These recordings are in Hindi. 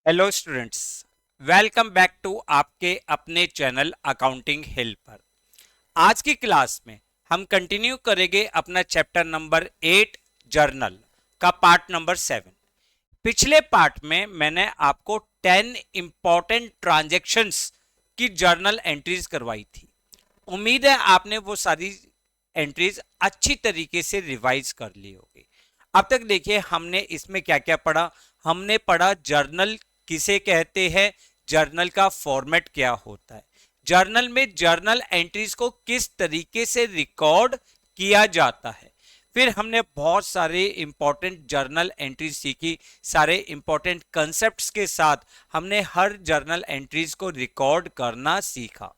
Hello students, welcome back to आपके अपने चैनल अकाउंटिंग हेल्पर। आज की क्लास में हम कंटिन्यू करेंगे अपना चैप्टर नंबर 8 जर्नल का पार्ट नंबर 7। पिछले पार्ट में मैंने आपको 10 इंपॉर्टेंट ट्रांजैक्शंस की जर्नल एंट्रीज करवाई थी। उम्मीद है आपने वो सारी एंट्रीज अच्छी तरीके से रिवाइज कर ली होगी। अब तक देखिए हमने इसमें क्या क्या पढ़ा। हमने पढ़ा जर्नल किसे कहते हैं, जर्नल का फॉर्मेट क्या होता है, जर्नल में जर्नल एंट्रीज को किस तरीके से रिकॉर्ड किया जाता है। फिर हमने बहुत सारे इंपॉर्टेंट जर्नल एंट्रीज सीखी, सारे इंपॉर्टेंट कंसेप्ट्स के साथ हमने हर जर्नल एंट्रीज को रिकॉर्ड करना सीखा।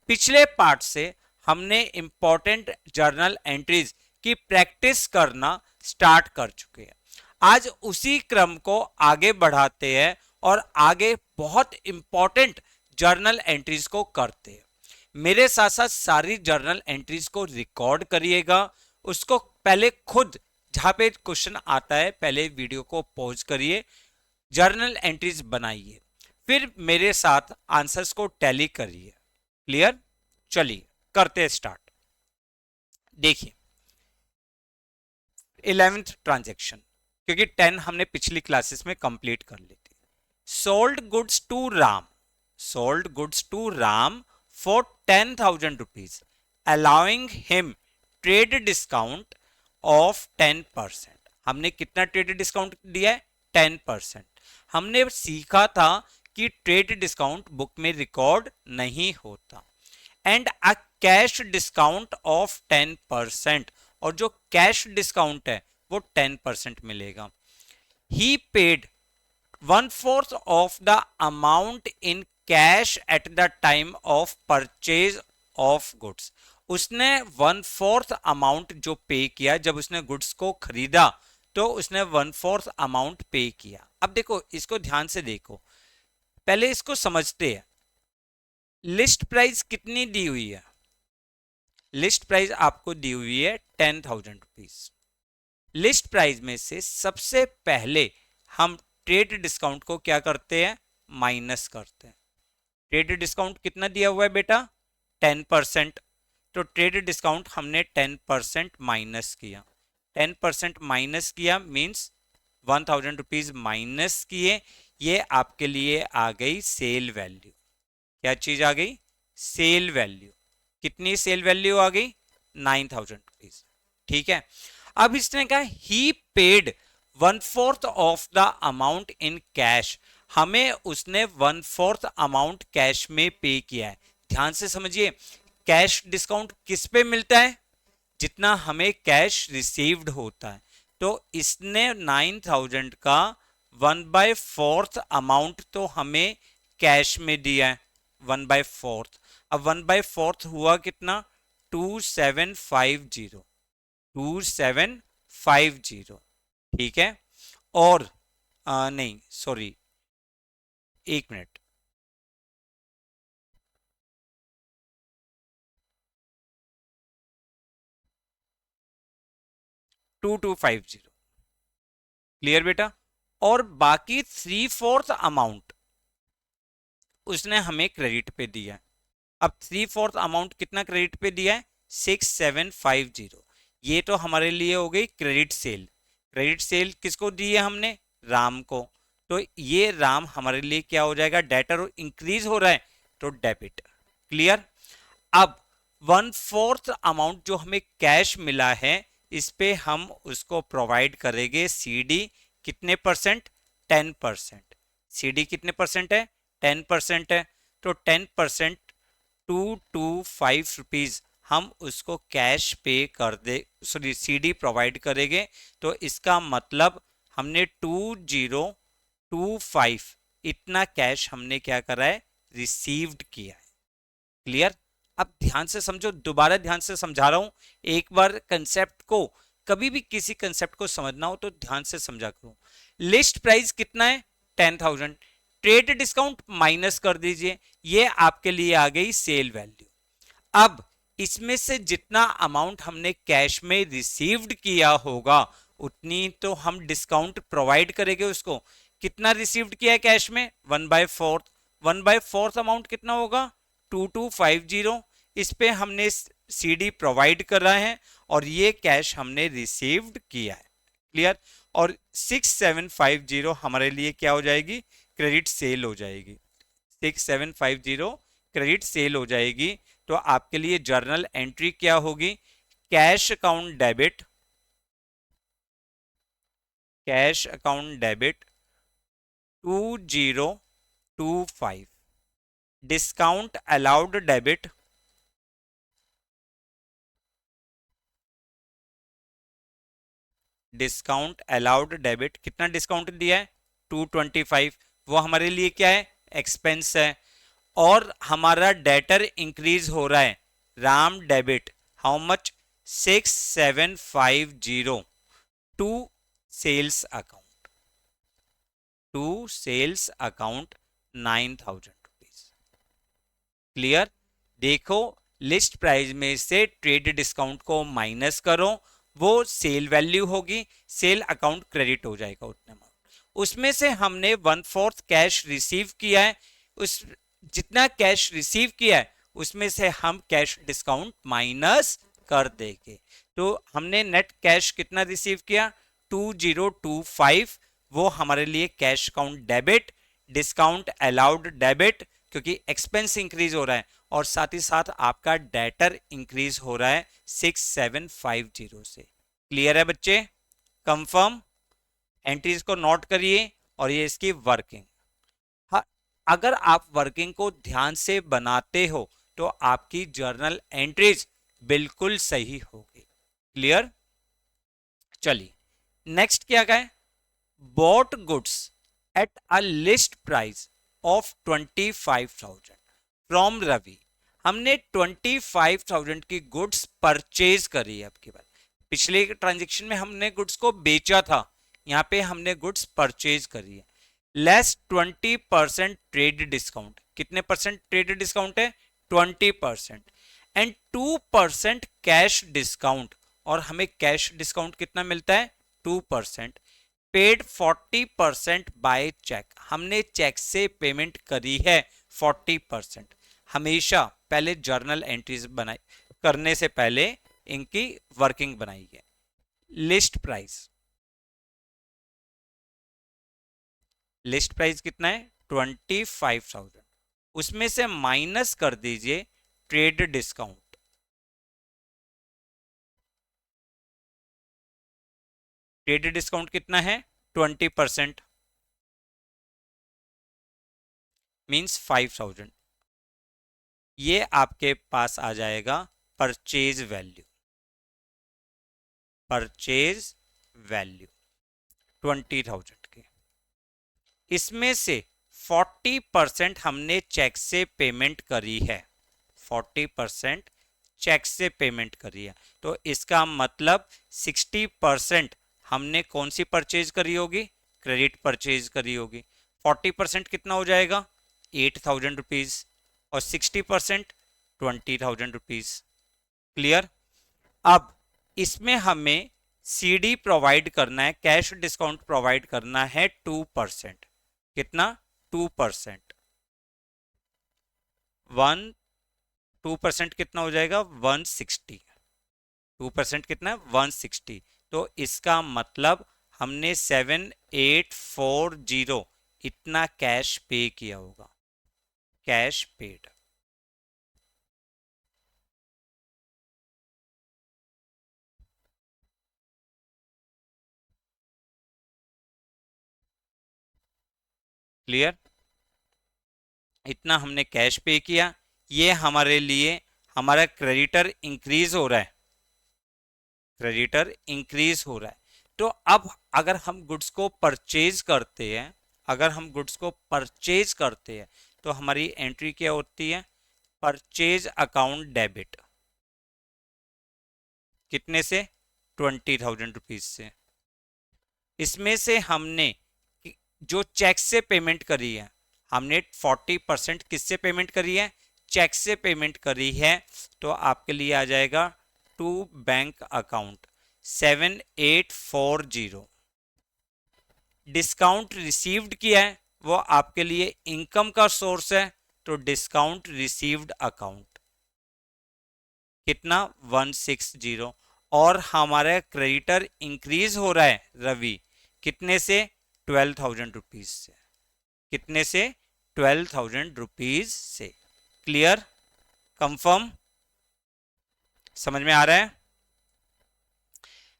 पिछले पार्ट से हमने इंपॉर्टेंट जर्नल एंट्रीज की प्रैक्टिस करना स्टार्ट कर चुके हैं। आज उसी क्रम को आगे बढ़ाते हैं और आगे बहुत इंपॉर्टेंट जर्नल एंट्रीज को करते हैं। मेरे साथ साथ सारी जर्नल एंट्रीज को रिकॉर्ड करिएगा। उसको पहले खुद जहां पे क्वेश्चन आता है पहले वीडियो को पॉज करिए, जर्नल एंट्रीज बनाइए, फिर मेरे साथ आंसर्स को टैली करिए। क्लियर? चलिए करते हैं स्टार्ट। देखिए 11th ट्रांजैक्शन, क्योंकि 10 हमने पिछली क्लासेस में कंप्लीट कर ली थी। Sold goods to Ram, sold goods to Ram for 10,000 rupees allowing him trade discount of 10%। हमने कितना ट्रेड डिस्काउंट दिया है? 10%। हमने सीखा था कि ट्रेड डिस्काउंट बुक में रिकॉर्ड नहीं होता। And a cash discount of 10%, और जो कैश डिस्काउंट है वो 10% मिलेगा। He paid 1/4 of the amount in cash at the time of purchase of goods. उसने 1/4 अमाउंट जो पे किया, जब उसने गुड्स को खरीदा तो उसने 1/4 अमाउंट पे किया। अब देखो इसको ध्यान से देखो, पहले इसको समझते हैं। लिस्ट प्राइस कितनी दी हुई है? लिस्ट प्राइस आपको दी हुई है 10,000 रुपीज। लिस्ट प्राइस में से सबसे पहले हम ट्रेड डिस्काउंट को क्या करते हैं? माइनस करते हैं। ट्रेड डिस्काउंट कितना दिया हुआ है बेटा? 10%। तो ट्रेड डिस्काउंट हमने 10% माइनस किया। 10% माइनस किया मींस 1,000 रुपीज माइनस किए। ये आपके लिए आ गई सेल वैल्यू। क्या चीज आ गई? Sale value. कितनी सेल वैल्यू आ गई? 9,000 रुपीज। ठीक है। अब इसने कहा he paid 1/4 of the amount in cash. हमें उसने 1/4 अमाउंट कैश में पे किया है। ध्यान से समझिए, कैश डिस्काउंट किस पे मिलता है? जितना हमें कैश रिसीव्ड होता है। तो इसने 9,000 का 1/4 अमाउंट तो हमें कैश में दिया है, 1/4। अब 1/4 हुआ कितना? 2750, 2750। ठीक है। और नहीं सॉरी, एक मिनट, 2250। क्लियर बेटा? और बाकी 3/4 अमाउंट उसने हमें क्रेडिट पे दिया है। अब 3/4 अमाउंट कितना क्रेडिट पे दिया है? 6750। ये तो हमारे लिए हो गई क्रेडिट सेल। क्रेडिट सेल किसको दी है हमने? राम को। तो ये राम हमारे लिए क्या हो जाएगा? डेटर। इंक्रीज हो रहा है तो डेबिट। क्लियर? अब 1/4 अमाउंट जो हमें कैश मिला है, इस पे हम उसको प्रोवाइड करेंगे सीडी। कितने परसेंट? 10%। सीडी कितने परसेंट है? 10% है। तो 10% 225 रुपीज हम उसको कैश पे कर दे, सॉरी सीडी प्रोवाइड करेंगे। तो इसका मतलब हमने 2025 इतना कैश हमने क्या करा है? रिसीव्ड किया है। क्लियर? अब ध्यान से समझो, दोबारा ध्यान से समझा रहा हूं। एक बार कंसेप्ट को, कभी भी किसी कंसेप्ट को समझना हो तो ध्यान से समझा करो। लिस्ट प्राइस कितना है? 10,000। ट्रेड डिस्काउंट माइनस कर दीजिए, ये आपके लिए आ गई सेल वैल्यू। अब इसमें से जितना अमाउंट हमने कैश में रिसीव्ड किया होगा उतनी तो हम डिस्काउंट प्रोवाइड करेंगे उसको। कितना रिसीव्ड किया है कैश में 1/4, 1/4 अमाउंट कितना होगा 2250। इस पे हमने सीडी प्रोवाइड कर रहा है और ये कैश हमने रिसीव्ड किया है। क्लियर। और 6750 हमारे लिए क्या हो जाएगी, क्रेडिट सेल हो जाएगी। 6750 क्रेडिट सेल हो जाएगी। तो आपके लिए जर्नल एंट्री क्या होगी, cash account debit, cash account debit 2025, discount allowed debit, discount allowed debit कितना डिस्काउंट दिया है 225, वो हमारे लिए क्या है एक्सपेंस है। और हमारा डेटर इंक्रीज हो रहा है, Ram debit how much 6750 to sales account, to sales account 9000 rupees. Clear. देखो लिस्ट प्राइस में से ट्रेड डिस्काउंट को माइनस करो, वो सेल वैल्यू होगी, सेल अकाउंट क्रेडिट हो जाएगा उतने अमाउंट। उसमें से हमने 1/4 कैश रिसीव किया है, उस जितना कैश रिसीव किया है उसमें से हम कैश डिस्काउंट माइनस कर देंगे। तो हमने नेट कैश कितना रिसीव किया 2025, वो हमारे लिए cash account debit, discount allowed debit क्योंकि एक्सपेंस इंक्रीज हो रहा है और साथ ही साथ आपका डेटर इंक्रीज हो रहा है 6750 से। क्लियर है बच्चे, कंफर्म। एंट्रीज को नोट करिए और ये इसकी वर्किंग। हाँ, अगर आप वर्किंग को ध्यान से बनाते हो तो आपकी जर्नल एंट्रीज बिल्कुल सही होगी। क्लियर। चलिए नेक्स्ट क्या कहें, bought goods at a list price of 25,000 from Ravi. हमने 25,000 की गुड्स परचेज करी है। आपकी बात, पिछले ट्रांजेक्शन में हमने गुड्स को बेचा था, यहाँ पे हमने गुड्स परचेज करी है। लेस 20% ट्रेड डिस्काउंट, कितने परसेंट ट्रेड डिस्काउंट है 20%, एंड 2% कैश डिस्काउंट, और हमें कैश डिस्काउंट कितना मिलता है 2%। पेड 40% बाय चेक, हमने चेक से पेमेंट करी है 40%। हमेशा पहले जर्नल एंट्रीज बनाई करने से पहले इनकी वर्किंग बनाई है। लिस्ट प्राइस, लिस्ट प्राइस कितना है 25,000, उसमें से माइनस कर दीजिए ट्रेड डिस्काउंट, ट्रेड डिस्काउंट कितना है 20%, मींस 5,000। ये आपके पास आ जाएगा परचेज वैल्यू, परचेज वैल्यू 20,000 के। इसमें से 40% हमने चेक से पेमेंट करी है, 40% चेक से पेमेंट करी है। तो इसका मतलब 60% हमने कौन सी परचेज करी होगी, क्रेडिट परचेज करी होगी। 40% कितना हो जाएगा 8,000 रुपीज और 60% 20,000 रुपीज। क्लियर। अब इसमें हमें सीडी प्रोवाइड करना है, कैश डिस्काउंट प्रोवाइड करना है 2%, कितना 2%, 2% कितना हो जाएगा 160, 2% कितना है 160। तो इसका मतलब हमने 7840 इतना कैश पे किया होगा, कैश पेड। क्लियर। इतना हमने कैश पे किया, ये हमारे लिए हमारा क्रेडिटर इंक्रीज हो रहा है, क्रेडिटर इंक्रीज हो रहा है। तो अब अगर हम गुड्स को परचेज करते हैं, अगर हम गुड्स को परचेज करते हैं तो हमारी एंट्री क्या होती है परचेज अकाउंट डेबिट, कितने से 20,000 रुपीज से। इसमें से हमने जो चेक से पेमेंट करी है, हमने 40% किससे पेमेंट करी है चेक से पेमेंट करी है। तो आपके लिए आ जाएगा to bank account 7840, discount received किया है वो आपके लिए इनकम का सोर्स है, तो डिस्काउंट रिसीव्ड अकाउंट कितना 160, और हमारा क्रेडिटर इंक्रीज हो रहा है रवि कितने से 12,000 रुपीज से, कितने से 12,000 रुपीज से। क्लियर, कंफर्म, समझ में आ रहा है।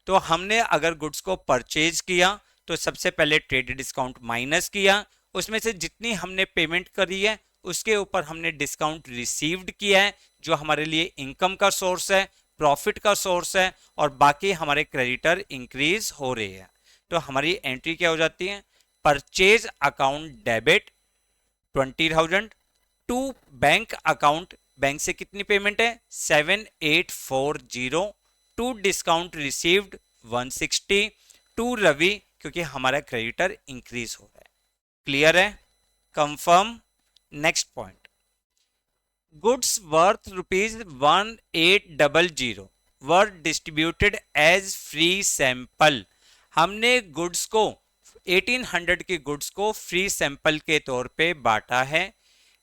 तो हमने अगर गुड्स को परचेज किया तो सबसे पहले ट्रेड डिस्काउंट माइनस किया, उसमें से जितनी हमने पेमेंट करी है उसके ऊपर हमने डिस्काउंट रिसीव्ड किया है जो हमारे लिए इनकम का सोर्स है, प्रॉफिट का सोर्स है, और बाकी हमारे क्रेडिटर इंक्रीज हो रहे हैं। तो हमारी एंट्री क्या हो जाती है, purchase account debit 20,000 to bank account, bank से कितनी पेमेंट है 7840, to discount received 160, to Ravi क्योंकि हमारा क्रेडिटर इंक्रीज हो रहा है। क्लियर है, confirm. Next point, goods worth ₹1800 were distributed as free sample. हमने गुड्स को 1800 के गुड्स को फ्री सैंपल के तौर पे बांटा है,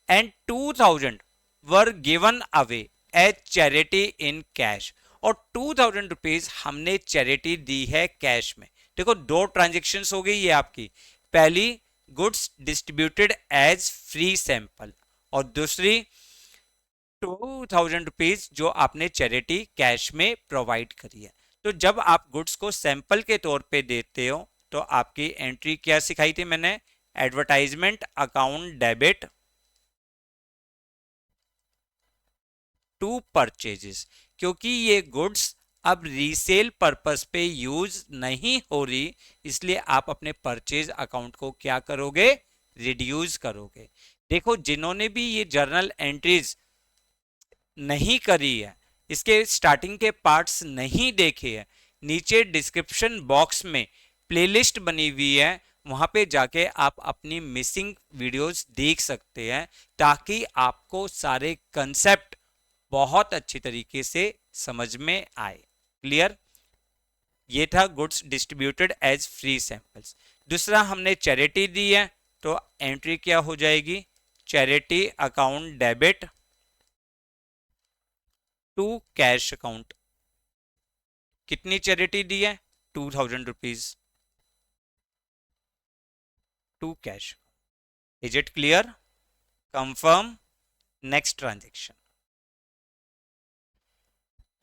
and 2000 were given away as charity in cash, और 2000 रुपीज हमने चैरिटी दी है कैश में। देखो दो ट्रांजेक्शन्स हो गई ये आपकी, पहली goods distributed as free sample और दूसरी 2000 रुपीज जो आपने चैरिटी कैश में प्रोवाइड करी है। तो जब आप गुड्स को सैंपल के तौर पे देते हो तो आपकी एंट्री क्या सिखाई थी मैंने, advertisement account debit to purchases, क्योंकि ये गुड्स अब रीसेल पर्पस पे यूज नहीं हो रही, इसलिए आप अपने परचेज अकाउंट को क्या करोगे, रिड्यूस करोगे। देखो जिन्होंने भी ये जर्नल एंट्रीज नहीं करी है, इसके स्टार्टिंग के पार्ट्स नहीं देखे हैं, नीचे डिस्क्रिप्शन बॉक्स में प्लेलिस्ट बनी हुई है, वहां पे जाके आप अपनी मिसिंग वीडियोस देख सकते हैं ताकि आपको सारे कंसेप्ट बहुत अच्छी तरीके से समझ में आए। क्लियर, ये था goods distributed as free samples. दूसरा हमने चैरिटी दी है तो एंट्री क्या हो जाएगी, charity account debit to cash account. कितनी चैरिटी दी है 2000 rupees to cash. Is it clear, confirm. Next transaction,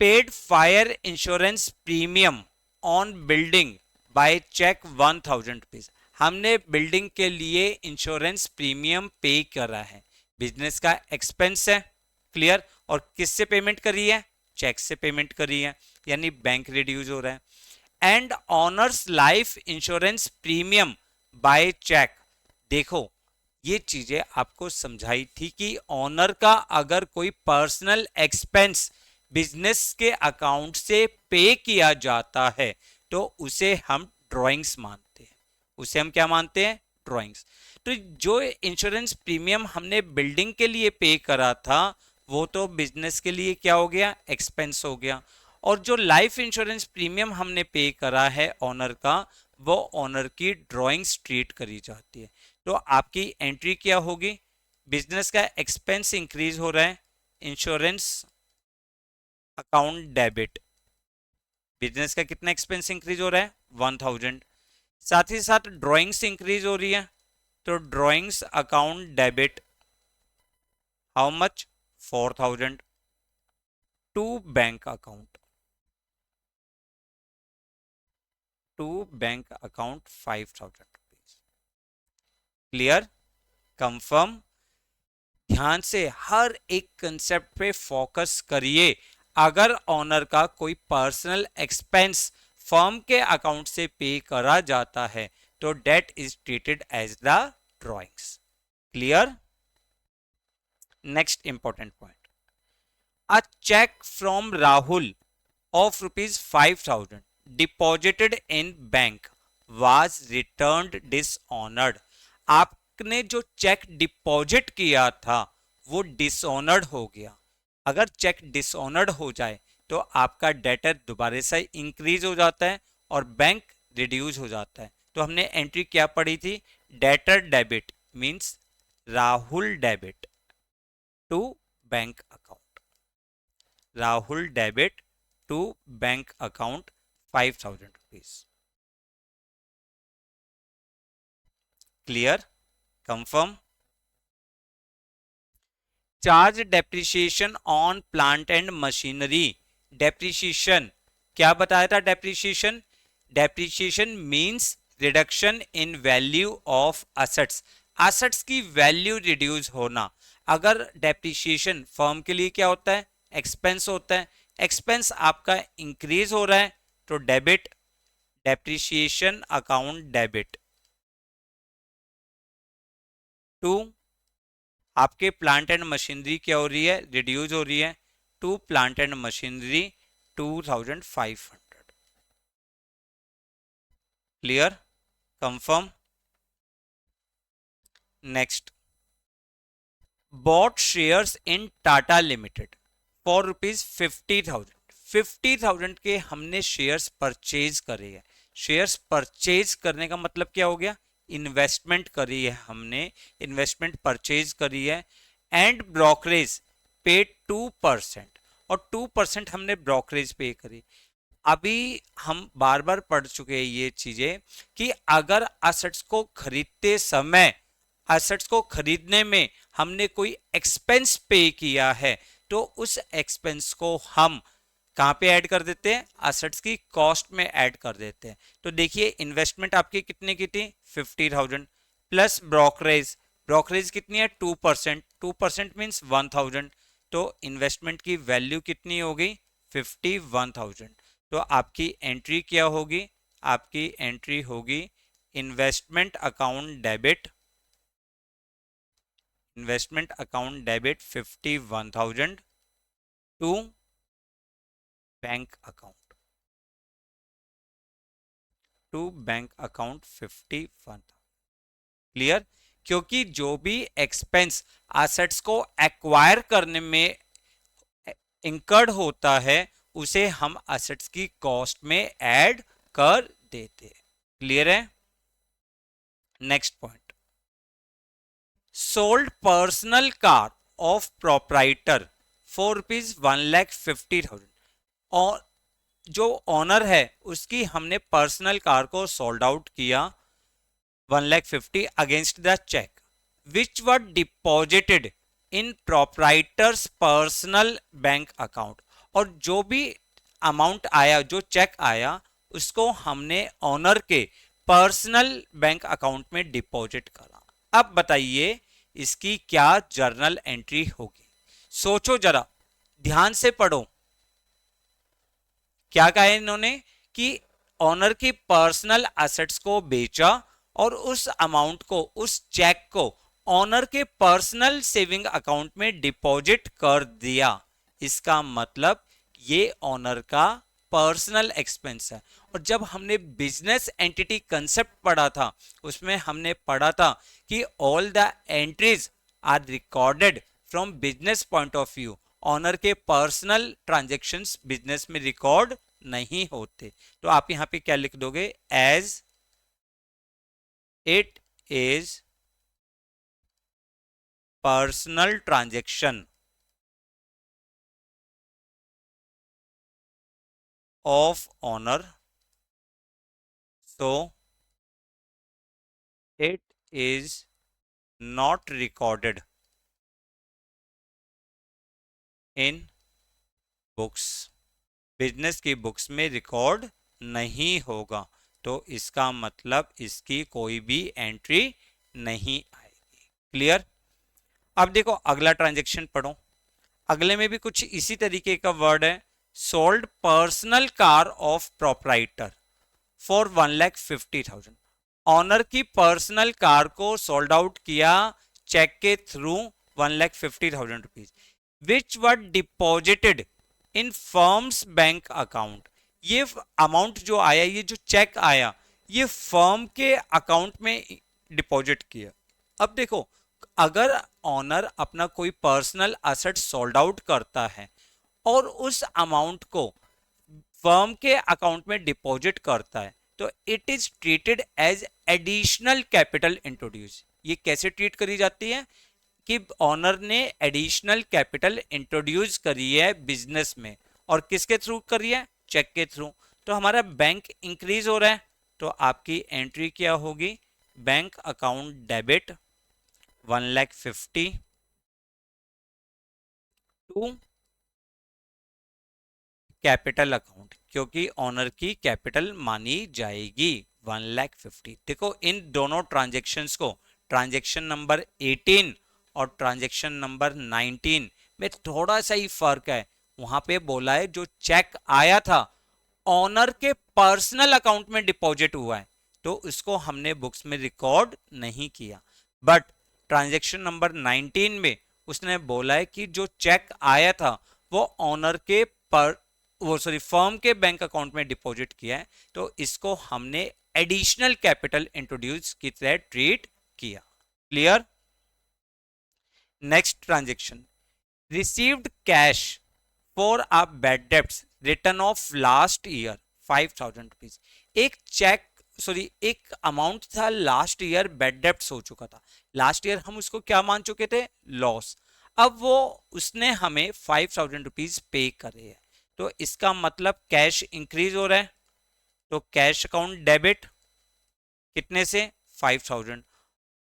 paid fire insurance premium on building by cheque 1000 rupees. हमने बिल्डिंग के लिए इंश्योरेंस प्रीमियम पे करा है, बिजनेस का एक्सपेंस है। क्लियर, और किससे पेमेंट करी है, चेक से पेमेंट करी है, यानी बैंक रिड्यूस हो रहा है। And owner's life insurance premium by cheque. देखो ये चीजें आपको समझाई थी कि ऑनर का अगर कोई पर्सनल एक्सपेंस बिजनेस के अकाउंट से पे किया जाता है तो उसे हम ड्रॉइंग्स मानते हैं, उसे हम क्या मानते हैं, ड्रॉइंग्स। तो जो इंश्योरेंस प्रीमियम हमने बिल्डिंग के लिए पे करा था वो तो बिजनेस के लिए क्या हो गया, एक्सपेंस हो गया, और जो लाइफ इंश्योरेंस प्रीमियम हमने पे करा है ऑनर का, वो ऑनर की ड्रॉइंग्स ट्रीट करी जाती है। तो आपकी एंट्री क्या होगी, बिजनेस का एक्सपेंस इंक्रीज हो रहा है, इंश्योरेंस अकाउंट डेबिट, बिजनेस का कितना एक्सपेंस इंक्रीज हो रहा है 1000, साथ ही साथ ड्रॉइंग्स इंक्रीज हो रही है, तो drawings account debit how much 4000 to bank account, to bank account 5000 rupees. Clear, confirm. ध्यान से हर एक कंसेप्ट पे फोकस करिए। अगर ऑनर का कोई पर्सनल एक्सपेंस फर्म के अकाउंट से पे करा जाता है तो that is treated as the drawings. Clear. Next important point, a cheque from Rahul of ₹5,000 deposited in bank was returned dishonored। आपने जो चेक डिपॉजिट किया था वो डिसऑनर्ड हो गया। अगर चेक डिसऑनर्ड हो जाए तो आपका डेटर दोबारा से इंक्रीज हो जाता है और बैंक रिड्यूस हो जाता है, तो हमने एंट्री क्या पढ़ी थी, debtor debit means Rahul debit to bank account, Rahul debit to bank account 5,000 rupees. Clear, confirm. Charge depreciation on plant and machinery, depreciation क्या बताया था, depreciation, depreciation means reduction in value of assets, assets की वैल्यू रिड्यूस होना। अगर डेप्रिसिएशन फर्म के लिए क्या होता है, एक्सपेंस होता है, एक्सपेंस आपका इंक्रीज हो रहा है तो debit, depreciation account debit to आपके प्लांट एंड मशीनरी क्या हो रही है, रिड्यूस हो रही है, to plant and machinery 2,500। Clear, confirm. Next, bought shares in Tata limited for ₹50,000, 50,000 के हमने शेयर्स परचेज करे हैं। शेयर्स परचेज करने का मतलब क्या हो गया, इन्वेस्टमेंट करी है हमने, इन्वेस्टमेंट परचेज करी है। एंड ब्रोकरेज पे 2%, और 2% हमने ब्रोकरेज पे करी। अभी हम बार बार पढ़ चुके हैं ये चीजें कि अगर असेट्स को खरीदते समय, असेट्स को खरीदने में हमने कोई एक्सपेंस पे किया है तो उस एक्सपेंस को हम कहां पे ऐड कर देते हैं, असेट्स की कॉस्ट में ऐड कर देते हैं। तो देखिए इन्वेस्टमेंट आपकी कितने की थी, 50,000 प्लस ब्रोकरेज, ब्रोकरेज कितनी है 2%, 2% मीन्स 1,000, तो इन्वेस्टमेंट की वैल्यू कितनी होगी 51,000। तो आपकी एंट्री क्या होगी, आपकी एंट्री होगी investment account debit, investment account debit 51,000 to bank account, to bank account 51,000। Clear, क्योंकि जो भी एक्सपेंस एसेट्स को एक्वायर करने में इंकर्ड होता है उसे हम एसेट्स की कॉस्ट में ऐड कर देते हैं। क्लियर है। Next point, sold personal car of proprietor for ₹1,50,000, और जो ऑनर है उसकी हमने पर्सनल कार को सोल्ड आउट किया 1,50,000 against the cheque which were deposited in proprietor's personal bank account, और जो भी अमाउंट आया, जो चेक आया, उसको हमने ऑनर के पर्सनल बैंक अकाउंट में डिपॉजिट करा। अब बताइए इसकी क्या जर्नल एंट्री होगी, सोचो जरा, ध्यान से पढ़ो। क्या कहा है इन्होंने कि ऑनर की पर्सनल एसेट्स को बेचा और उस अमाउंट को, उस चेक को ऑनर के पर्सनल सेविंग अकाउंट में डिपॉजिट कर दिया। इसका मतलब ये ऑनर का पर्सनल एक्सपेंस है। और जब हमने बिजनेस एंटिटी कंसेप्ट पढ़ा था उसमें हमने पढ़ा था कि all the entries are recorded from business point of view, owner के पर्सनल ट्रांजैक्शंस बिजनेस में रिकॉर्ड नहीं होते। तो आप यहां पे क्या लिख दोगे, as it is personal transaction of owner, so it is not recorded in books, business की बुक्स में रिकॉर्ड नहीं होगा। तो इसका मतलब इसकी कोई भी एंट्री नहीं आएगी। क्लियर। अब देखो अगला ट्रांजैक्शन पढ़ो, अगले में भी कुछ इसी तरीके का वर्ड है, sold personal car of proprietor for 1,50,000, owner की पर्सनल कार को सोल्ड आउट किया चेक के through 1,50,000 rupees, which were deposited in firm's bank account. ये अमाउंट जो आया, ये जो चेक आया, ये फर्म के अकाउंट में डिपॉजिट किया। अब देखो अगर ऑनर अपना कोई पर्सनल एसेट सोल्ड आउट करता है और उस अमाउंट को फर्म के अकाउंट में डिपॉजिट करता है तो it is treated as additional capital introduce. ये कैसे ट्रीट करी जाती है कि ऑनर ने एडिशनल कैपिटल इंट्रोड्यूस करी है बिजनेस में, और किसके थ्रू करी है, चेक के थ्रू। तो हमारा बैंक इंक्रीज हो रहा है, तो आपकी एंट्री क्या होगी, bank account debit 1,50,000 to capital account, क्योंकि ऑनर की कैपिटल मानी जाएगी 1,50,000। देखो इन दोनों ट्रांजेक्शन्स को, ट्रांजेक्शन नंबर 18 और ट्रांजेक्शन नंबर 19 में थोड़ा सा ही फर्क है। वहां पे बोला है जो चेक आया था ऑनर के पर्सनल अकाउंट में डिपॉजिट हुआ है, तो उसको हमने बुक्स में रिकॉर्ड नहीं किया। बट ट्रांजेक्शन नंबर 19 में उसने बोला है कि जो चेक आया था वो ऑनर के फर्म के बैंक अकाउंट में डिपॉजिट किया है, तो इसको हमने एडिशनल कैपिटल इंट्रोड्यूस की तरह ट्रीट किया। Clear. Next transaction, received cash for a bad debts return of last year 5,000 rupees. एक चेक एक अमाउंट था लास्ट ईयर बैड डेब्ट्स हो चुका था, लास्ट ईयर हम उसको क्या मान चुके थे, लॉस। अब वो उसने हमें 5,000 रुपीज पे करे है, तो इसका मतलब कैश इंक्रीज हो रहा है, तो कैश अकाउंट डेबिट कितने से, 5,000।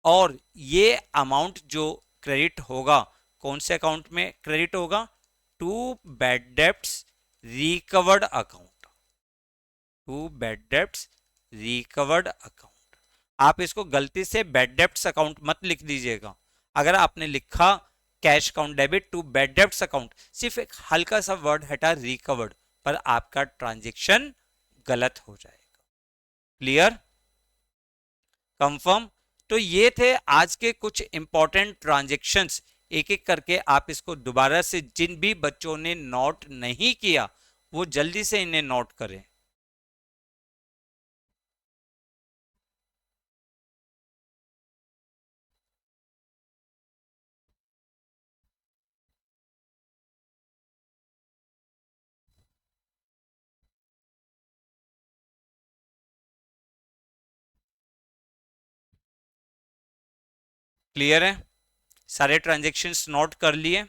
और ये अमाउंट जो क्रेडिट होगा कौन से अकाउंट में क्रेडिट होगा, to bad debts recovered account, to bad debts recovered account. आप इसको गलती से बैड डेब्ट्स अकाउंट मत लिख दीजिएगा। अगर आपने लिखा cash account debit to bad debts account, सिर्फ एक हल्का सा वर्ड हटा रिकवर्ड, पर आपका ट्रांजेक्शन गलत हो जाएगा। Clear, confirm. तो ये थे आज के कुछ इंपॉर्टेंट ट्रांजेक्शन्स। एक एक करके आप इसको दोबारा से, जिन भी बच्चों ने नोट नहीं किया वो जल्दी से इन्हें नोट करें। क्लियर है, सारे ट्रांजेक्शन्स नोट कर लिए।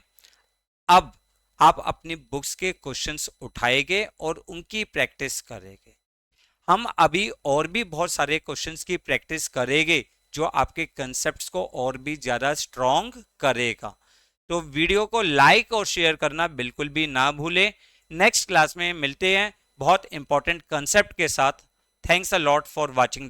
अब आप अपनी बुक्स के क्वेश्चंस उठाएंगे और उनकी प्रैक्टिस करेंगे। हम अभी और भी बहुत सारे क्वेश्चंस की प्रैक्टिस करेंगे जो आपके कंसेप्ट्स को और भी ज्यादा स्ट्रॉन्ग करेगा। तो वीडियो को लाइक और शेयर करना बिल्कुल भी ना भूलें। नेक्स्ट क्लास में मिलते हैं बहुत इंपॉर्टेंट कंसेप्ट के साथ। Thanks a lot for watching.